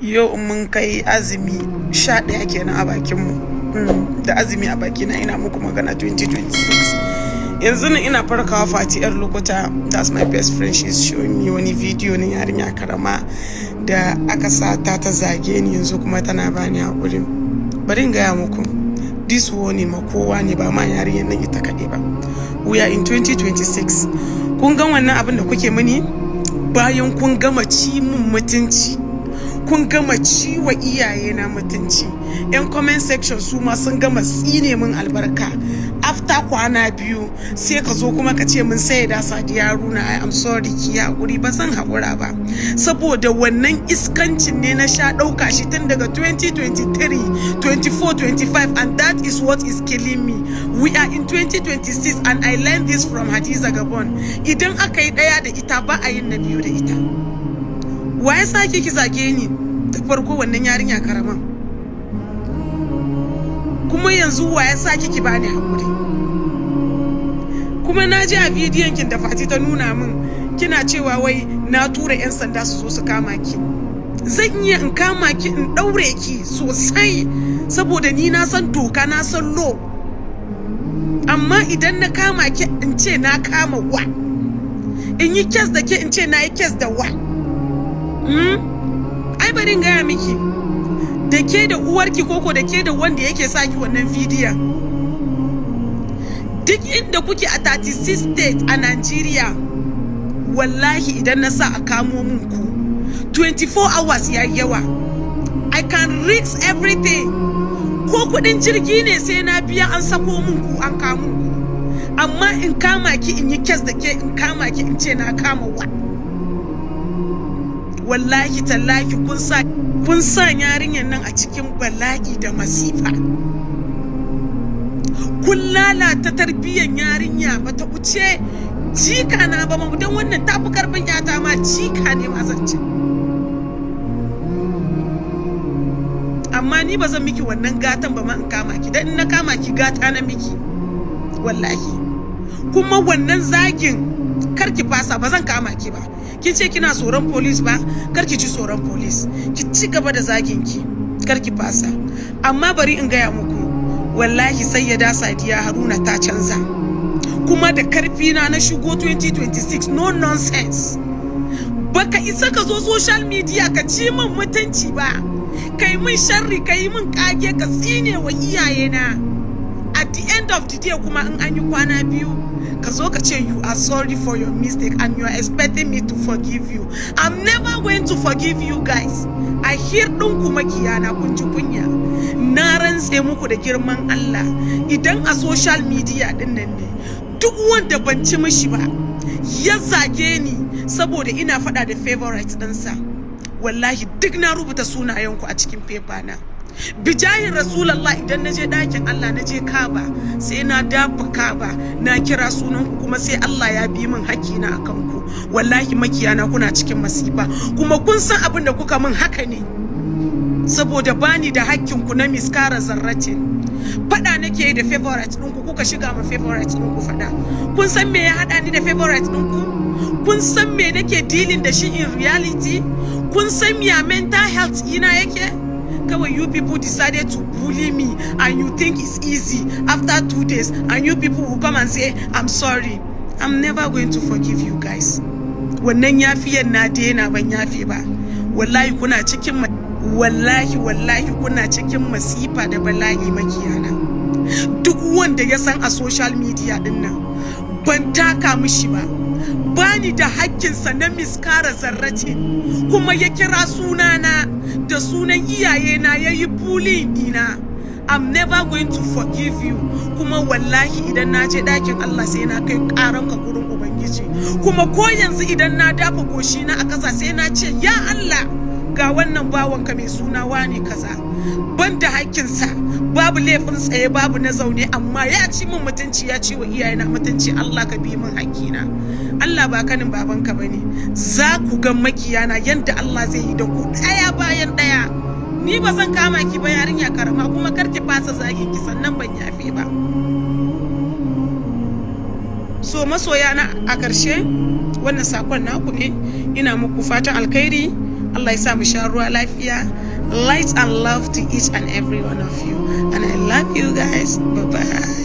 Yau mun kai azumi 11 kenan a bakinmu. Da azumi a bakina ina muku magana 2026. Yanzu nan ina farkawa Fati yar lokuta, that's my best friend, she's showing me wani video na yarinya karama da aka sa ta zage ni, yanzu kuma tana bani hakuri. Bari in gaya muku, this warning ma kowa ne, ba ma yarinyar nan ita kaɗai ba. We are in 2026. Kun ga wannan abin da kuke mani bayan kun gama ci mun mutunci, kun gama ci wa iyaye na mutunci. Yan comment section su ma sun gama tsine min albarka. After kwana biyu sai ka zo kuma ka ce min sai da Sadiya Haruna, I am sorry ki hakuri, ba zan hakura ba. Saboda wannan iskancin ne na sha dauka shi tun daga 2023, 24, 25, and that is what is killing me. We are in 2026 and I learned this from Hadiza Gabon. Idan aka yi daya da ita ba a yin na biyu da ita. Wa ya sake ki zage ni da farko wannan yarinya karama? Kuma yanzu wa ya sake ki bani hakuri? Kuma na ji a bidiyon kin da Fati ta nuna min kina cewa wai na tura 'yan sanda su zo su kama ki. Zan iya in kama ki in daure ki sosai saboda ni na san doka, na san law. Amma idan na kama ki in ce na kama wa, in yi kes da ke in ce na yi kes da wa. Ai bari in gaya miki, da ke da uwarki koko da ke da wanda yake saki wannan bidiyon, duk inda kuke a 36 states a Nigeria, wallahi idan na sa a kamo mun ku 24 hours ya yawa. I can risk everything. Ko kudin jirgi ne sai na biya an sako mun ku an kamo ku. Amma in kama ki in yi kes da ke, in kama ki in ce na kama wa. Wallahi tallahi kun sa yarinyar nan a cikin bala'i da masifa. Kun lalata tarbiyyar yarinya, bata wuce jika na ba mu, dan wannan tafi karfin yata ma jika ne ma zance. Amma ni ba zan miki wannan gatan ba ma in kama ki, dan in na kama ki gata na miki. Wallahi. Kuma wannan zagin karki fasa, ba zan kama ki ba. Kin ce kina tsoron police ba, karki ci tsoron police. Ki ci gaba da zagin ki, karki fasa. Amma bari in gaya muku, wallahi sayyada Sadiya Haruna ta canza. Kuma da karfi na shigo 2026, no nonsense. Baka isa ka zo social media ka ci min mutunci ba. Kai min sharri, kai min kage, ka tsine wa iyayena. At the end of the day kuma in an yi kwana biyu, ka zo ka ce you are sorry for your mistake and you are expecting me to forgive you. I'm never going to forgive you guys. I hear ɗinku makiyana kun ji kunya. Na rantse muku da girman Allah, idan a social media din nan ne, duk wanda ban ci mishi ba ya zage ni saboda ina faɗa da favorite ɗinsa, wallahi duk na rubuta sunayenku a cikin paper na. Bijahin Rasulallah, idan naje ɗakin Allah, naje Kaba, sai na dafa Kaba na kira sunanku, kuma sai Allah ya bi min hakkina akan ku. Wallahi makiyana kuna cikin masifa, kuma kun san abin da kuka min haka ne saboda bani da hakkin ku na miskara zarratin. Fada nake da favorite ɗinku, kuka shiga ma favorite ɗinku fada. Kun san me ya hada ni da favorite ɗinku? Kun san me nake dealing da shi in reality? Kun san me mental health ina yake? Kawai you people decided to bully me and you think it's easy after 2 days, and you people will come and say I'm sorry. I'm never going to forgive you guys. Wannan yafiyar na daina, ban yafe ba. Wallahi kuna cikin kuna cikin masifa da bala'i makiyana. Duk wanda ya san a social media din nan ban taka mishi ba, bani da hakkinsa na miskara zarratin, kuma ya kira sunana da sunan iyayena ya yi bullying dina. I'm never going to forgive you. Kuma wallahi idan na je ɗakin Allah sai na kai ƙaranka gurin Ubangiji. Kuma ko yanzu idan na dafa goshi na a ƙasa sai na ce ya Allah, ga wannan bawanka mai suna wane kaza, ban da hakkinsa, babu laifin tsaye babu na zaune, amma ya ci min mutunci, ya ci wa iyayena mutunci. Allah ka bi min hakkina. Allah ba kanin babanka bane. Za ku ga makiyana yanda Allah zai yi da ku ɗaya bayan ɗaya. Ni ba zan kama ki ba yarinya karama, kuma kar ki fasa zagin ki, sannan ban yafe ba. So masoya na a ƙarshe, wannan sakon naku ne, ina muku fatan alkhairi. Allah ya sa mu sha ruwa lafiya. Light and love to each and every one of you, and I love you guys. Bye bye.